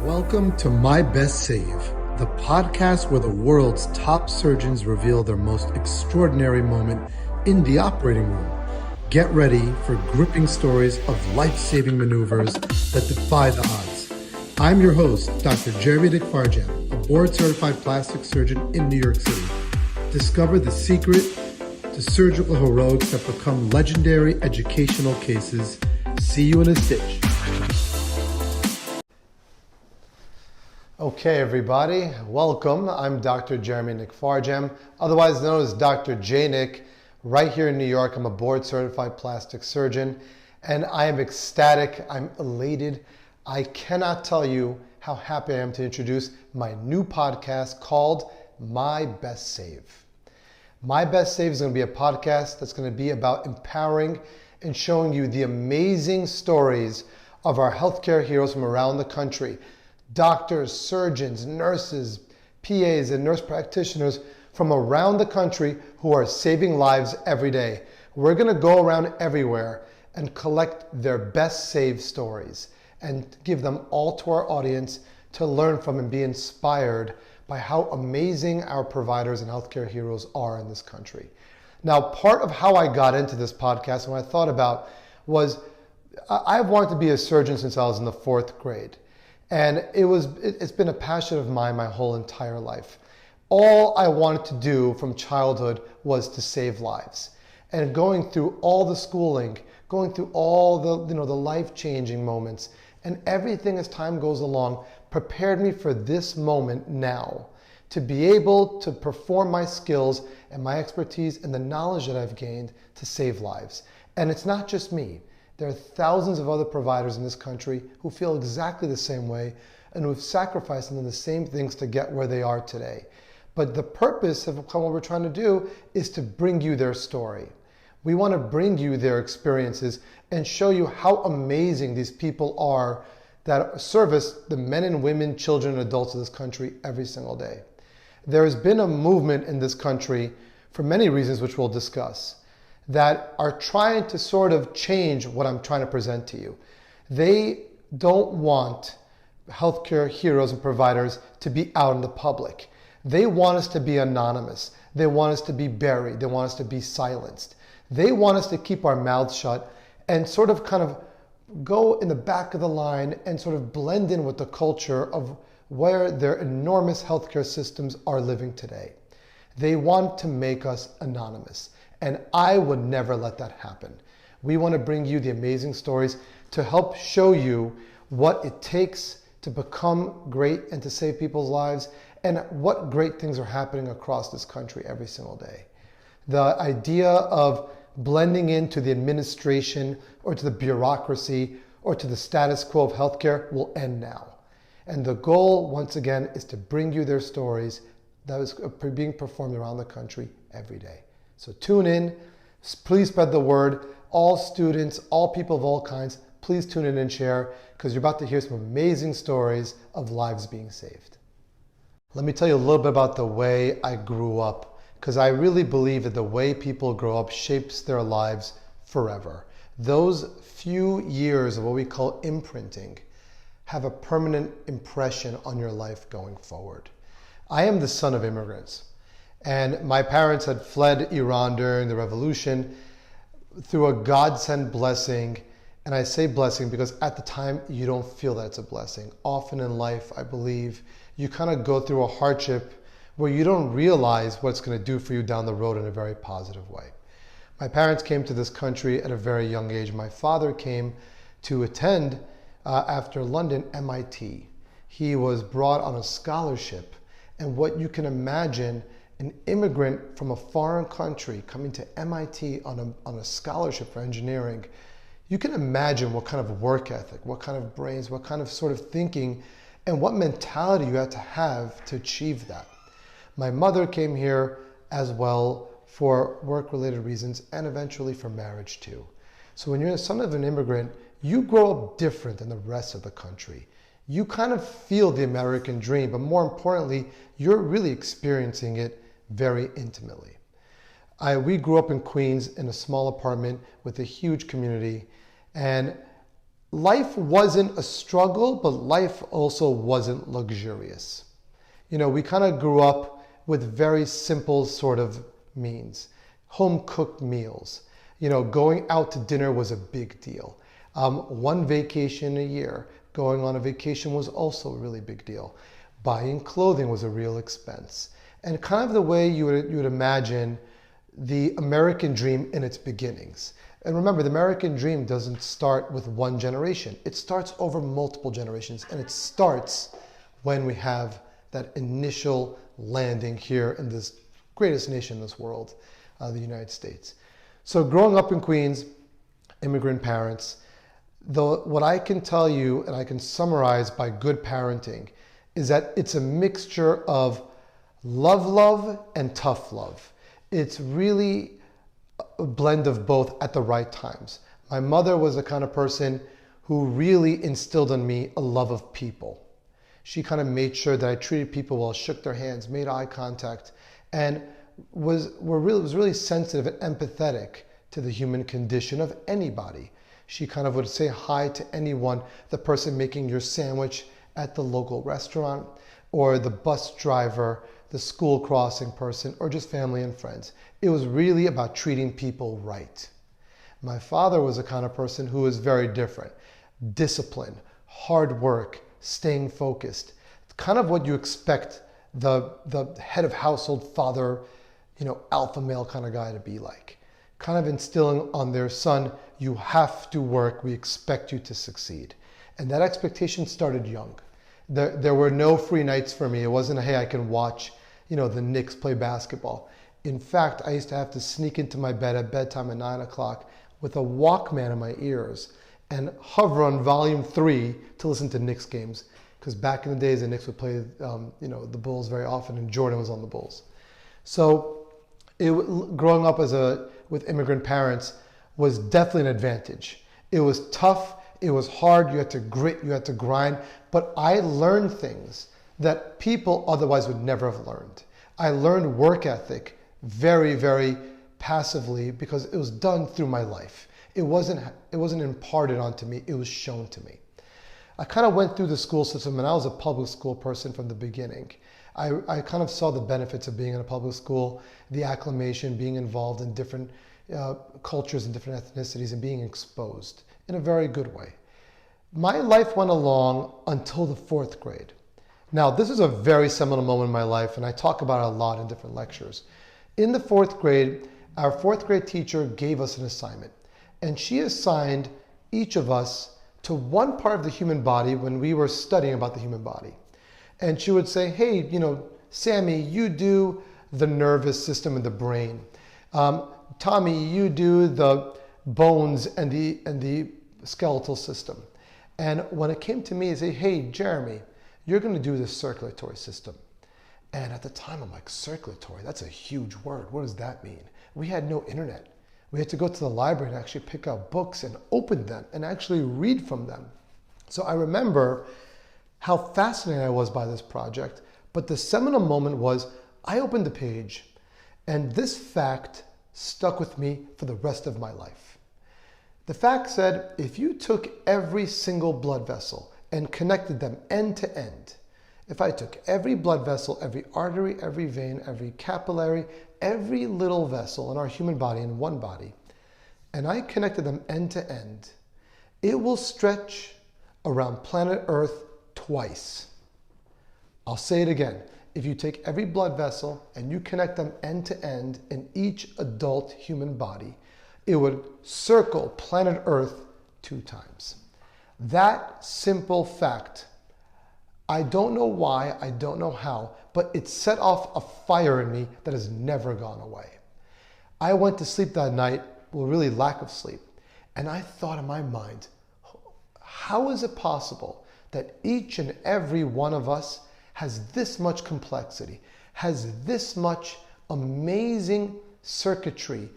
Welcome to My Best Save, the podcast where the world's top surgeons reveal their most extraordinary moment in the operating room. Get ready for gripping stories of life-saving maneuvers that defy the odds. I'm your host, Dr. Jeremy Nikfarjam, a board-certified plastic surgeon in New York City. Discover the secret to surgical heroics that become legendary educational cases. See you in a stitch. Okay, everybody, welcome. I'm Dr. Jeremy Nikfarjam, otherwise known as Dr. J. Nick. Right here in New York, I'm a board-certified plastic surgeon, and I am ecstatic. I'm elated. I cannot tell you how happy I am to introduce my new podcast called My Best Save. My Best Save is going to be a podcast that's going to be about empowering and showing you the amazing stories of our healthcare heroes from around the country. Doctors, surgeons, nurses, PAs, and nurse practitioners from around the country who are saving lives every day. We're going to go around everywhere and collect their best save stories and give them all to our audience to learn from and be inspired by how amazing our providers and healthcare heroes are in this country. Now, part of how I got into this podcast and what I thought about was I've wanted to be a surgeon since I was in the 4th grade. And it's been a passion of mine my whole entire life. All I wanted to do from childhood was to save lives. And going through all the schooling, going through all the life-changing moments, and everything as time goes along prepared me for this moment now, to be able to perform my skills and my expertise and the knowledge that I've gained to save lives. And it's not just me. There are thousands of other providers in this country who feel exactly the same way and who have sacrificed some of the same things to get where they are today. But the purpose of what we're trying to do is to bring you their story. We want to bring you their experiences and show you how amazing these people are that service the men and women, children, and adults of this country every single day. There has been a movement in this country for many reasons, which we'll discuss, that are trying to sort of change what I'm trying to present to you. They don't want healthcare heroes and providers to be out in the public. They want us to be anonymous. They want us to be buried. They want us to be silenced. They want us to keep our mouths shut and sort of kind of go in the back of the line and sort of blend in with the culture of where their enormous healthcare systems are living today. They want to make us anonymous. And I would never let that happen. We want to bring you the amazing stories to help show you what it takes to become great and to save people's lives and what great things are happening across this country every single day. The idea of blending into the administration or to the bureaucracy or to the status quo of healthcare will end now. And the goal, once again, is to bring you their stories that is being performed around the country every day. So tune in, please spread the word. All students, all people of all kinds, please tune in and share because you're about to hear some amazing stories of lives being saved. Let me tell you a little bit about the way I grew up because I really believe that the way people grow up shapes their lives forever. Those few years of what we call imprinting have a permanent impression on your life going forward. I am the son of immigrants. And my parents had fled Iran during the revolution through a God-sent blessing. And I say blessing because at the time, you don't feel that it's a blessing. Often in life, I believe, you kind of go through a hardship where you don't realize what it's going to do for you down the road in a very positive way. My parents came to this country at a very young age. My father came to attend, after London, MIT. He was brought on a scholarship. And what you can imagine, an immigrant from a foreign country coming to MIT on a scholarship for engineering, you can imagine what kind of work ethic, what kind of brains, what kind of sort of thinking, and what mentality you had to have to achieve that. My mother came here as well for work-related reasons and eventually for marriage too. So when you're the son of an immigrant, you grow up different than the rest of the country. You kind of feel the American dream, but more importantly, you're really experiencing it very intimately. We grew up in Queens in a small apartment with a huge community, and life wasn't a struggle, but life also wasn't luxurious. We kind of grew up with very simple sort of means. Home cooked meals. Going out to dinner was a big deal. One vacation a year. Going on a vacation was also a really big deal. Buying clothing was a real expense. And kind of the way you would imagine the American dream in its beginnings. And remember, the American dream doesn't start with one generation. It starts over multiple generations. And it starts when we have that initial landing here in this greatest nation in this world, the United States. So growing up in Queens, immigrant parents, what I can tell you, and I can summarize by good parenting, is that it's a mixture of love, and tough love. It's really a blend of both at the right times. My mother was the kind of person who really instilled in me a love of people. She kind of made sure that I treated people well, shook their hands, made eye contact, and was really sensitive and empathetic to the human condition of anybody. She kind of would say hi to anyone, the person making your sandwich at the local restaurant, or the bus driver, the school crossing person, or just family and friends. It was really about treating people right. My father was the kind of person who was very different. Discipline, hard work, staying focused. Kind of what you expect the head of household father, alpha male kind of guy to be like. Kind of instilling on their son, you have to work, we expect you to succeed. And that expectation started young. There were no free nights for me. It wasn't, hey, I can watch, the Knicks play basketball. In fact, I used to have to sneak into my bed at bedtime at 9 o'clock with a Walkman in my ears and hover on volume 3 to listen to Knicks games. Because back in the days, the Knicks would play, the Bulls very often, and Jordan was on the Bulls. So growing up with immigrant parents was definitely an advantage. It was tough. It was hard. You had to grit. You had to grind. But I learned things that people otherwise would never have learned. I learned work ethic very, very passively because it was done through my life. It wasn't imparted onto me. It was shown to me. I kind of went through the school system, and I was a public school person from the beginning. I kind of saw the benefits of being in a public school, the acclimation, being involved in different cultures and different ethnicities, and being exposed in a very good way. My life went along until the 4th grade. Now, this is a very seminal moment in my life, and I talk about it a lot in different lectures. In the 4th grade, our 4th grade teacher gave us an assignment, and she assigned each of us to one part of the human body when we were studying about the human body. And she would say, hey, Sammy, you do the nervous system and the brain. Tommy, you do the bones and the skeletal system. And when it came to me, I say, hey, Jeremy, you're going to do the circulatory system. And at the time, I'm like, circulatory? That's a huge word. What does that mean? We had no internet. We had to go to the library and actually pick out books and open them and actually read from them. So I remember how fascinated I was by this project. But the seminal moment was I opened the page, and this fact stuck with me for the rest of my life. The fact said, if you took every single blood vessel and connected them end to end, if I took every blood vessel, every artery, every vein, every capillary, every little vessel in our human body, in one body, and I connected them end to end, it will stretch around planet Earth twice. I'll say it again. If you take every blood vessel and you connect them end to end in each adult human body, it would circle planet Earth 2 times. That simple fact, I don't know why, I don't know how, but it set off a fire in me that has never gone away. I went to sleep that night, well, really lack of sleep, and I thought in my mind, how is it possible that each and every one of us has this much complexity, has this much amazing circuitry,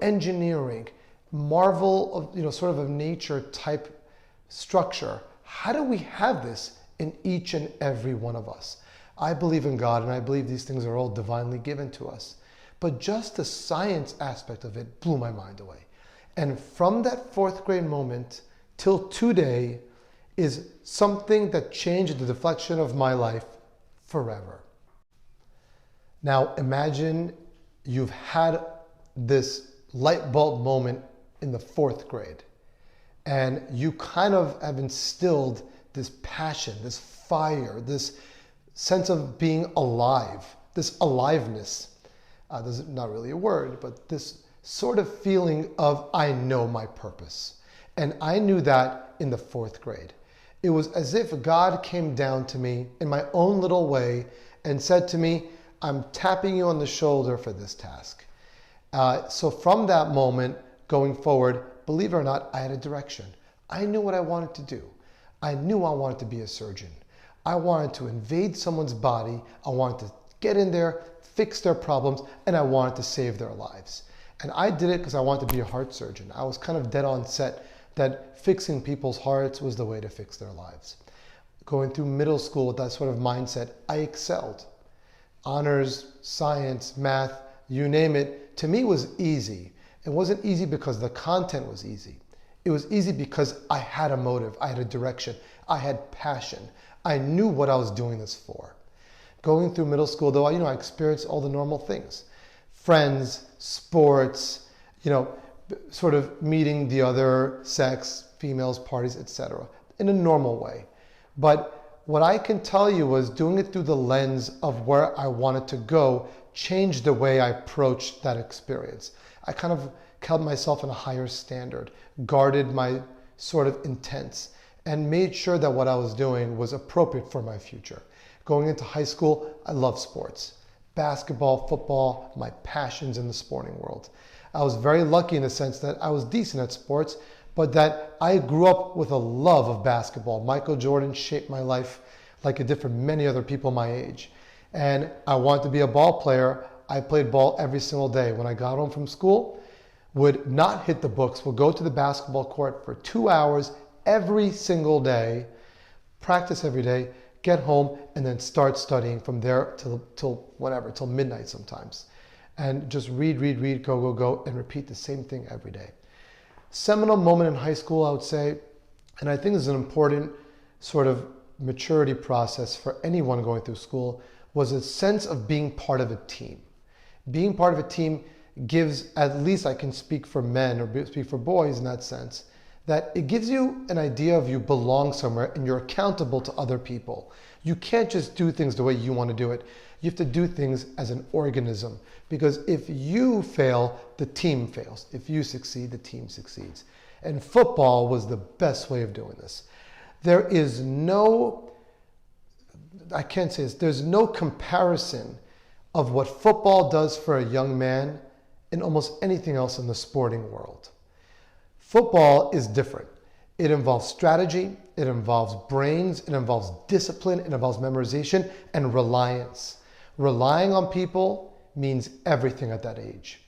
engineering, marvel of, sort of a nature type structure? How do we have this in each and every one of us? I believe in God, and I believe these things are all divinely given to us. But just the science aspect of it blew my mind away. And from that 4th grade moment till today is something that changed the deflection of my life forever. Now imagine you've had this light bulb moment in the 4th grade, and you kind of have instilled this passion, this fire, this sense of being alive, this aliveness. This is not really a word, but this sort of feeling of, I know my purpose. And I knew that in the 4th grade. It was as if God came down to me in my own little way and said to me, I'm tapping you on the shoulder for this task. So from that moment going forward, believe it or not, I had a direction. I knew what I wanted to do. I knew I wanted to be a surgeon. I wanted to invade someone's body. I wanted to get in there, fix their problems, and I wanted to save their lives. And I did it because I wanted to be a heart surgeon. I was kind of dead on set that fixing people's hearts was the way to fix their lives. Going through middle school with that sort of mindset, I excelled. Honors, science, math, you name it, to me was easy. It wasn't easy because the content was easy. It was easy because I had a motive, I had a direction, I had passion. I knew what I was doing this for. Going through middle school though, I experienced all the normal things. Friends, sports, sort of meeting the other sex, females, parties, etc. in a normal way. But what I can tell you was doing it through the lens of where I wanted to go changed the way I approached that experience. I kind of held myself in a higher standard, guarded my sort of intents, and made sure that what I was doing was appropriate for my future. Going into high school, I love sports. Basketball, football, my passions in the sporting world. I was very lucky in the sense that I was decent at sports, but that I grew up with a love of basketball. Michael Jordan shaped my life like it did for many other people my age. And I wanted to be a ball player. I played ball every single day. When I got home from school, would not hit the books, would go to the basketball court for 2 hours every single day, practice every day, get home, and then start studying from there till midnight sometimes. And just read, go, and repeat the same thing every day. Seminal moment in high school, I would say, and I think this is an important sort of maturity process for anyone going through school, was a sense of being part of a team. Being part of a team gives, at least I can speak for men or speak for boys in that sense, that it gives you an idea of you belong somewhere and you're accountable to other people. You can't just do things the way you want to do it. You have to do things as an organism, because if you fail, the team fails. If you succeed, the team succeeds. And football was the best way of doing this. There is no, I can't say this, there's no comparison of what football does for a young man in almost anything else in the sporting world. Football is different. It involves strategy, it involves brains, it involves discipline, it involves memorization and reliance. Relying on people means everything at that age.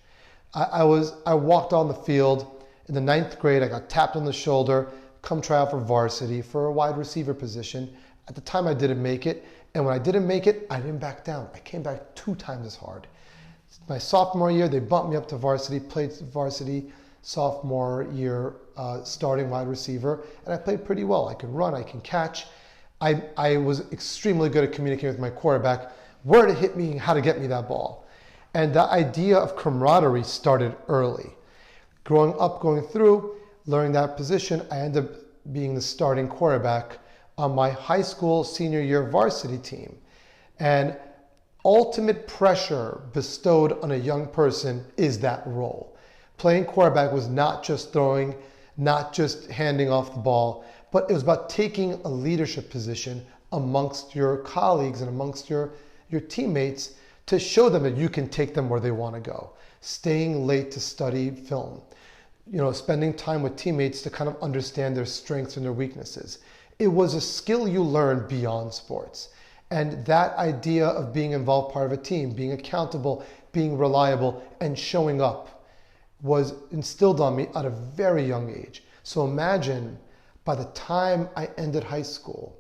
I walked on the field in the 9th grade. I got tapped on the shoulder, come try out for varsity for a wide receiver position. At the time I didn't make it, and when I didn't make it, I didn't back down. I came back 2 times as hard. My sophomore year, they bumped me up to varsity, played varsity sophomore year, starting wide receiver, and I played pretty well. I could run, I can catch. I was extremely good at communicating with my quarterback, where to hit me, how to get me that ball. And the idea of camaraderie started early. Growing up, going through, learning that position, I ended up being the starting quarterback on my high school senior year varsity team. And ultimate pressure bestowed on a young person is that role. Playing quarterback was not just throwing, not just handing off the ball, but it was about taking a leadership position amongst your colleagues and amongst your teammates to show them that you can take them where they want to go. Staying late to study film, spending time with teammates to kind of understand their strengths and their weaknesses. It was a skill you learned beyond sports. And that idea of being involved, part of a team, being accountable, being reliable, and showing up was instilled on me at a very young age. So imagine by the time I ended high school,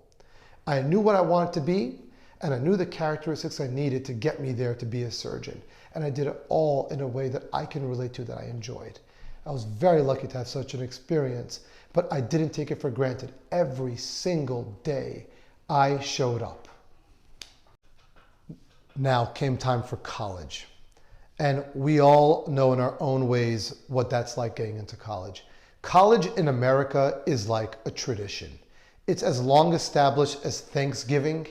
I knew what I wanted to be, and I knew the characteristics I needed to get me there to be a surgeon. And I did it all in a way that I can relate to, that I enjoyed. I was very lucky to have such an experience, but I didn't take it for granted. Every single day I showed up. Now came time for college. And we all know in our own ways what that's like getting into college. College in America is like a tradition. It's as long established as Thanksgiving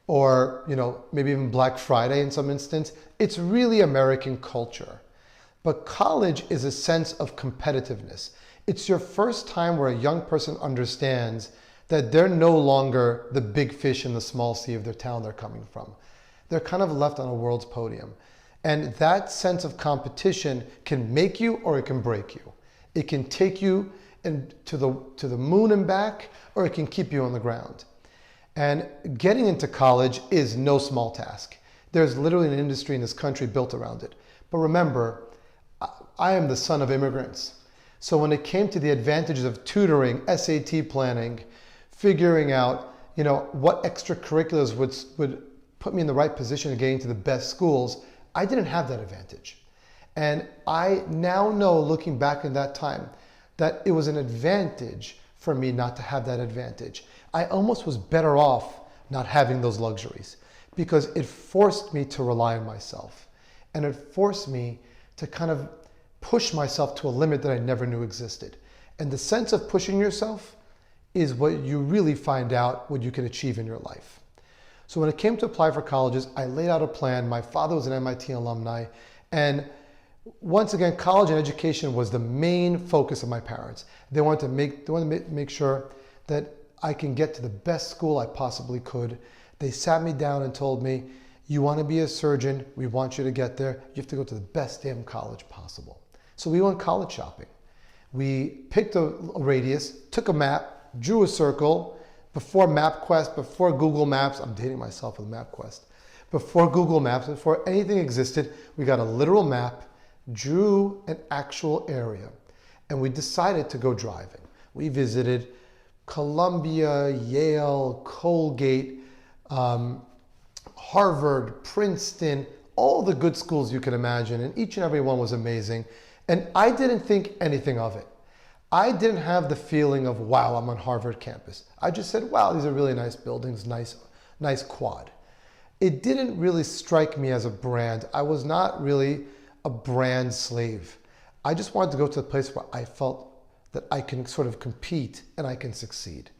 or, maybe even Black Friday in some instance. It's really American culture. But college is a sense of competitiveness. It's your first time where a young person understands that they're no longer the big fish in the small sea of their town they're coming from. They're kind of left on a world's podium. And that sense of competition can make you or it can break you. It can take you to the moon and back, or it can keep you on the ground. And getting into college is no small task. There's literally an industry in this country built around it. But remember, I am the son of immigrants. So when it came to the advantages of tutoring, SAT planning, figuring out, what extracurriculars would put me in the right position to get into the best schools, I didn't have that advantage. And I now know, looking back in that time, that it was an advantage for me not to have that advantage. I almost was better off not having those luxuries because it forced me to rely on myself. And it forced me to kind of push myself to a limit that I never knew existed. And the sense of pushing yourself is what you really find out what you can achieve in your life. So when it came to apply for colleges, I laid out a plan. My father was an MIT alumni. And once again, college and education was the main focus of my parents. They wanted to make sure that I can get to the best school I possibly could. They sat me down and told me, you want to be a surgeon, we want you to get there. You have to go to the best damn college possible. So we went college shopping. We picked a radius, took a map, drew a circle. Before MapQuest, before Google Maps, I'm dating myself with MapQuest. Before Google Maps, before anything existed, we got a literal map, drew an actual area, and we decided to go driving. We visited Columbia, Yale, Colgate, Harvard, Princeton, all the good schools you can imagine, and each and every one was amazing. And I didn't think anything of it. I didn't have the feeling of, wow, I'm on Harvard campus. I just said, wow, these are really nice buildings, nice quad. It didn't really strike me as a brand. I was not really a brand slave. I just wanted to go to a place where I felt that I can sort of compete and I can succeed.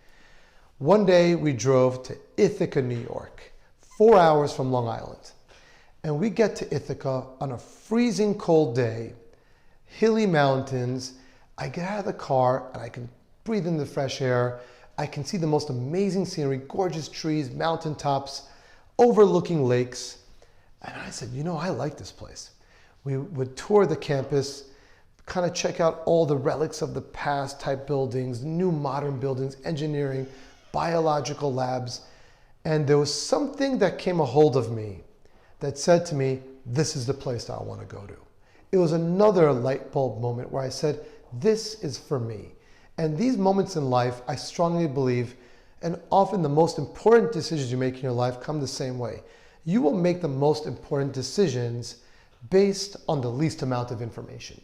One day we drove to Ithaca, New York, 4 hours from Long Island. And we get to Ithaca on a freezing cold day, hilly mountains. I get out of the car and I can breathe in the fresh air. I can see the most amazing scenery, gorgeous trees, mountaintops, overlooking lakes. And I said, I like this place. We would tour the campus, kind of check out all the relics of the past type buildings, new modern buildings, engineering, biological labs. And there was something that came a hold of me that said to me, this is the place that I want to go to. It was another light bulb moment where I said, this is for me. And these moments in life, I strongly believe, and often the most important decisions you make in your life come the same way. You will make the most important decisions based on the least amount of information.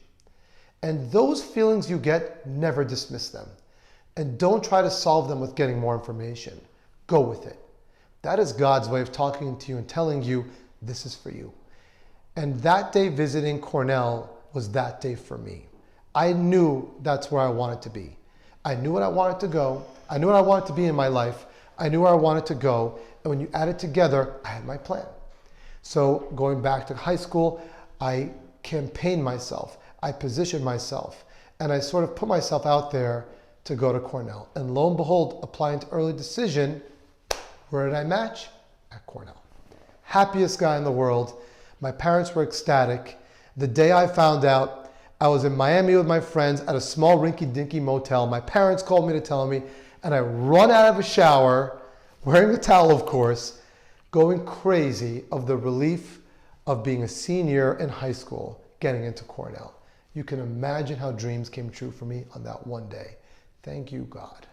And those feelings you get, never dismiss them. And don't try to solve them with getting more information. Go with it. That is God's way of talking to you and telling you, this is for you. And that day visiting Cornell was that day for me. I knew that's where I wanted to be. I knew what I wanted to go. I knew what I wanted to be in my life. I knew where I wanted to go. And when you add it together, I had my plan. So going back to high school, I campaigned myself. I positioned myself. And I sort of put myself out there to go to Cornell. And lo and behold, applying to early decision, where did I match? At Cornell. Happiest guy in the world. My parents were ecstatic. The day I found out, I was in Miami with my friends at a small rinky-dinky motel. My parents called me to tell me, and I run out of a shower, wearing a towel, of course, going crazy of the relief of being a senior in high school, getting into Cornell. You can imagine how dreams came true for me on that one day. Thank you, God.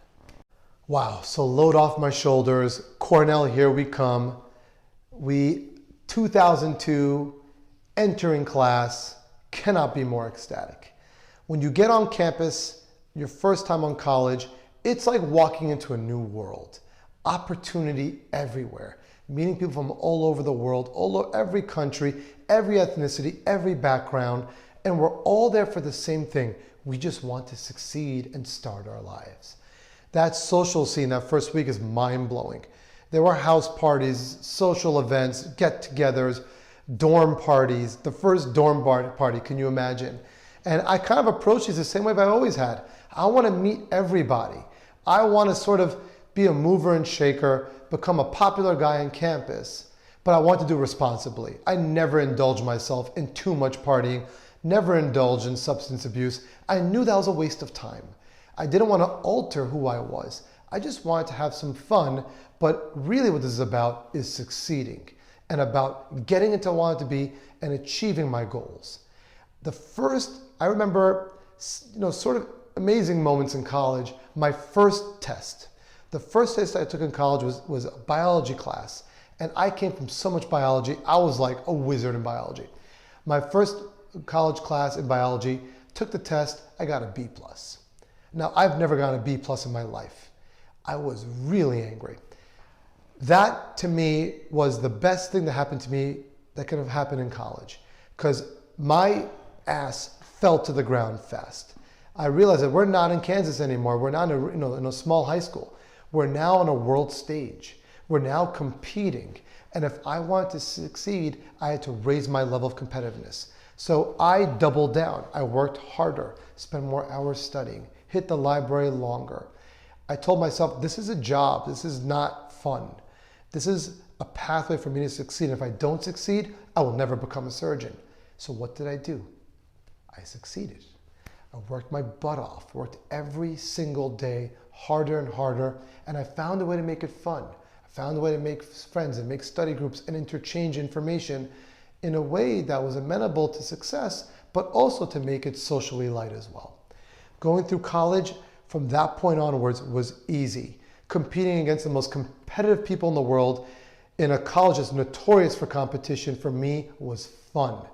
Wow, so load off my shoulders. Cornell, here we come. 2002, entering class, cannot be more ecstatic. When you get on campus, your first time on college, it's like walking into a new world. Opportunity everywhere. Meeting people from all over the world, every country, every ethnicity, every background, and we're all there for the same thing. We just want to succeed and start our lives. That social scene that first week is mind-blowing. There were house parties, social events, get-togethers, dorm parties, the first dorm party, can you imagine? And I kind of approach these the same way I've always had. I want to meet everybody. I want to sort of be a mover and shaker, become a popular guy on campus, but I want to do it responsibly. I never indulge myself in too much partying, never indulge in substance abuse. I knew that was a waste of time. I didn't want to alter who I was. I just wanted to have some fun, but really what this is about is succeeding and about getting into what I wanted to be and achieving my goals. I remember, sort of amazing moments in college. My first test. The first test I took in college was a biology class. And I came from so much biology, I was like a wizard in biology. My first college class in biology, took the test, I got a B+. Now, I've never gotten a B+ in my life. I was really angry. That, to me, was the best thing that happened to me that could have happened in college, because my ass fell to the ground fast. I realized that we're not in Kansas anymore. We're not in a small high school. We're now on a world stage. We're now competing. And if I wanted to succeed, I had to raise my level of competitiveness. So I doubled down. I worked harder, spent more hours studying, hit the library longer. I told myself, this is a job. This is not fun. This is a pathway for me to succeed. If I don't succeed, I will never become a surgeon. So what did I do? I succeeded. I worked my butt off, worked every single day, harder and harder, and I found a way to make it fun. I found a way to make friends and make study groups and interchange information in a way that was amenable to success, but also to make it socially light as well. Going through college from that point onwards was easy. Competing against the most competitive people in the world in a college that's notorious for competition, for me, was fun.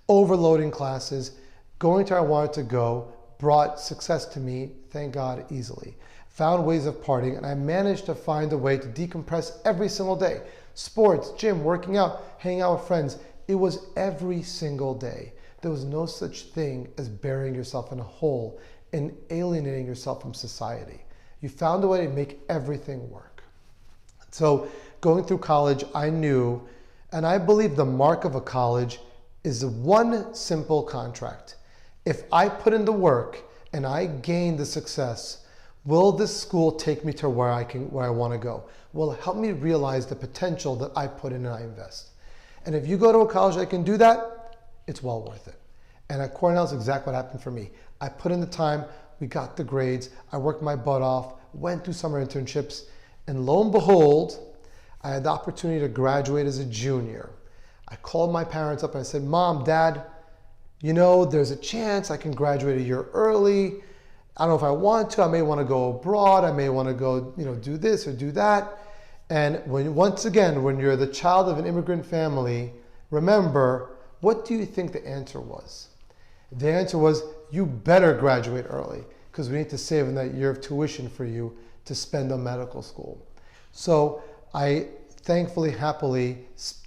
Overloading classes, going to where I wanted to go, brought success to me, thank God, easily. Found ways of partying, and I managed to find a way to decompress every single day. Sports, gym, working out, hanging out with friends. It was every single day. There was no such thing as burying yourself in a hole and alienating yourself from society. You found a way to make everything work. So going through college, I knew, and I believe the mark of a college is one simple contract. If I put in the work and I gain the success, will this school take me to where I want to go? Will it help me realize the potential that I put in and I invest? And if you go to a college that can do that, it's well worth it. And at Cornell is exactly what happened for me. I put in the time, we got the grades, I worked my butt off, went through summer internships, and lo and behold, I had the opportunity to graduate as a junior. I called my parents up and I said, Mom, Dad, there's a chance I can graduate a year early. I don't know if I want to. I may want to go abroad. I may want to go, do this or do that. And once again, when you're the child of an immigrant family, remember, what do you think the answer was? The answer was, you better graduate early because we need to save in that year of tuition for you to spend on medical school. So I thankfully, happily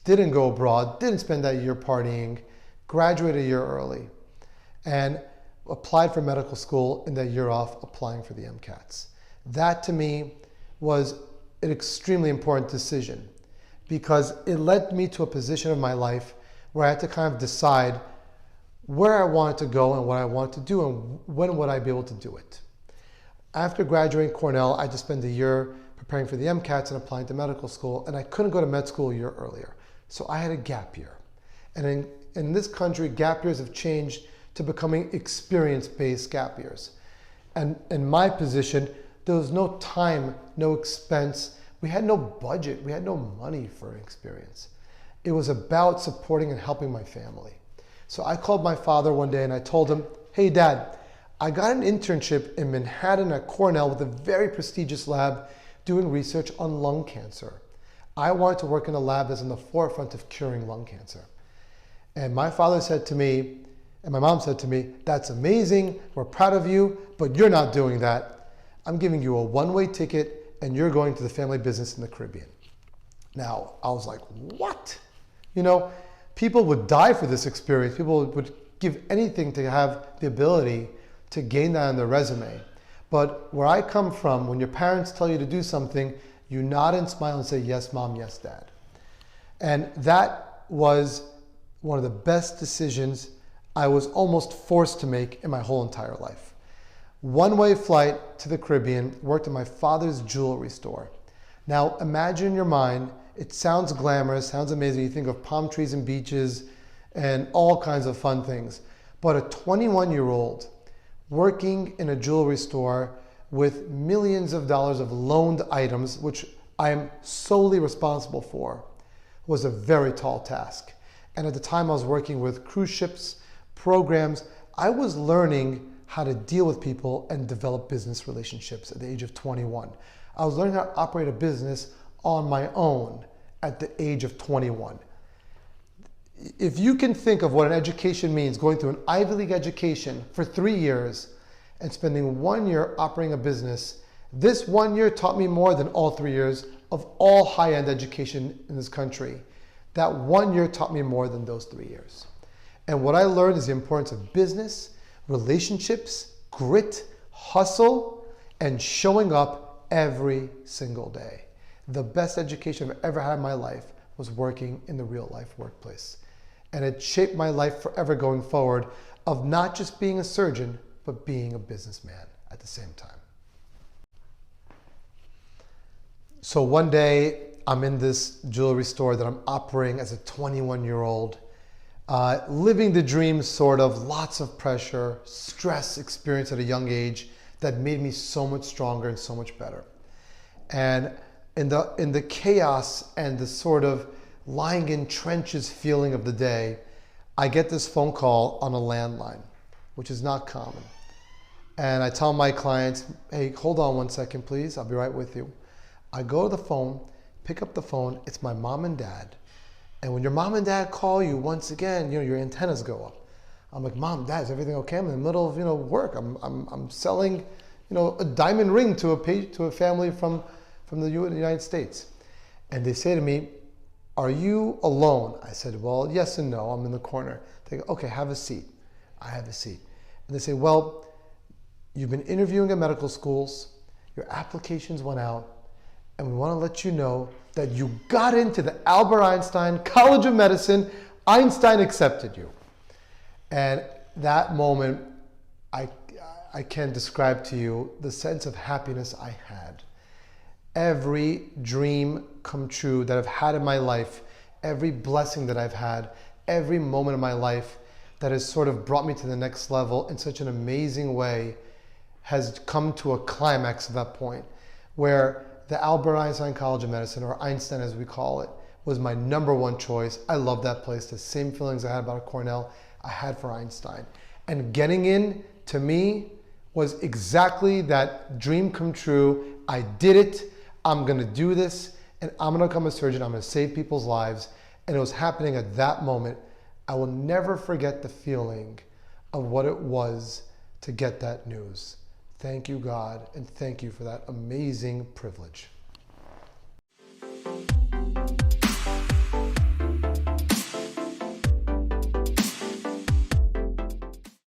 didn't go abroad, didn't spend that year partying, graduated a year early, and applied for medical school in that year off applying for the MCATs. That to me was an extremely important decision because it led me to a position of my life where I had to kind of decide where I wanted to go and what I wanted to do and when would I be able to do it. After graduating Cornell, I just spent a year preparing for the MCATs and applying to medical school, and I couldn't go to med school a year earlier. So I had a gap year. And in this country, gap years have changed to becoming experience-based gap years. And in my position, there was no time, no expense. We had no budget. We had no money for experience. It was about supporting and helping my family. So I called my father one day and I told him, hey, Dad, I got an internship in Manhattan at Cornell with a very prestigious lab doing research on lung cancer. I wanted to work in a lab that's in the forefront of curing lung cancer. And my father said to me, And my mom said to me, "That's amazing, we're proud of you, but you're not doing that. I'm giving you a one-way ticket and you're going to the family business in the Caribbean." Now, I was like, what? You know, people would die for this experience. People would give anything to have the ability to gain that on their resume. But where I come from, when your parents tell you to do something, you nod and smile and say, "Yes, mom, yes, dad." And that was one of the best decisions I was almost forced to make in my whole entire life. One-way flight to the Caribbean, worked at my father's jewelry store. Now imagine in your mind, it sounds glamorous, sounds amazing. You think of palm trees and beaches and all kinds of fun things. But a 21-year-old working in a jewelry store with millions of dollars of loaned items, which I am solely responsible for, was a very tall task. And at the time I was working with cruise ships, programs, I was learning how to deal with people and develop business relationships at the age of 21. I was learning how to operate a business on my own at the age of 21. If you can think of what an education means, going through an Ivy League education for 3 years and spending 1 year operating a business, this 1 year taught me more than all 3 years of all high-end education in this country. That 1 year taught me more than those 3 years. And what I learned is the importance of business, relationships, grit, hustle, and showing up every single day. The best education I've ever had in my life was working in the real life workplace. And it shaped my life forever going forward of not just being a surgeon, but being a businessman at the same time. So one day I'm in this jewelry store that I'm operating as a 21-year-old, living the dream sort of, lots of pressure, stress experience at a young age that made me so much stronger and so much better. And in the chaos and the sort of lying in trenches feeling of the day, I get this phone call on a landline, which is not common. And I tell my clients, "Hey, hold on 1 second, please. I'll be right with you." I go to the phone, pick up the phone. It's my mom and dad. And when your mom and dad call you, once again, your antennas go up. I'm like, "Mom, Dad, is everything okay? I'm in the middle of work. I'm selling a diamond ring to a family from the United States." And they say to me, "Are you alone?" I said, "Well, yes and no. I'm in the corner." They go, "Okay, have a seat." I have a seat. And they say, "Well, you've been interviewing at medical schools. Your applications went out. And we want to let you know that you got into the Albert Einstein College of Medicine. Einstein accepted you." And that moment, I can't describe to you the sense of happiness I had. Every dream come true that I've had in my life, every blessing that I've had, every moment of my life that has sort of brought me to the next level in such an amazing way has come to a climax at that point, where the Albert Einstein College of Medicine, or Einstein as we call it, was my #1 choice. I love that place. The same feelings I had about Cornell, I had for Einstein. And getting in, to me, was exactly that dream come true. I did it. I'm going to do this, and I'm going to become a surgeon. I'm going to save people's lives. And it was happening at that moment. I will never forget the feeling of what it was to get that news. Thank you, God, and thank you for that amazing privilege.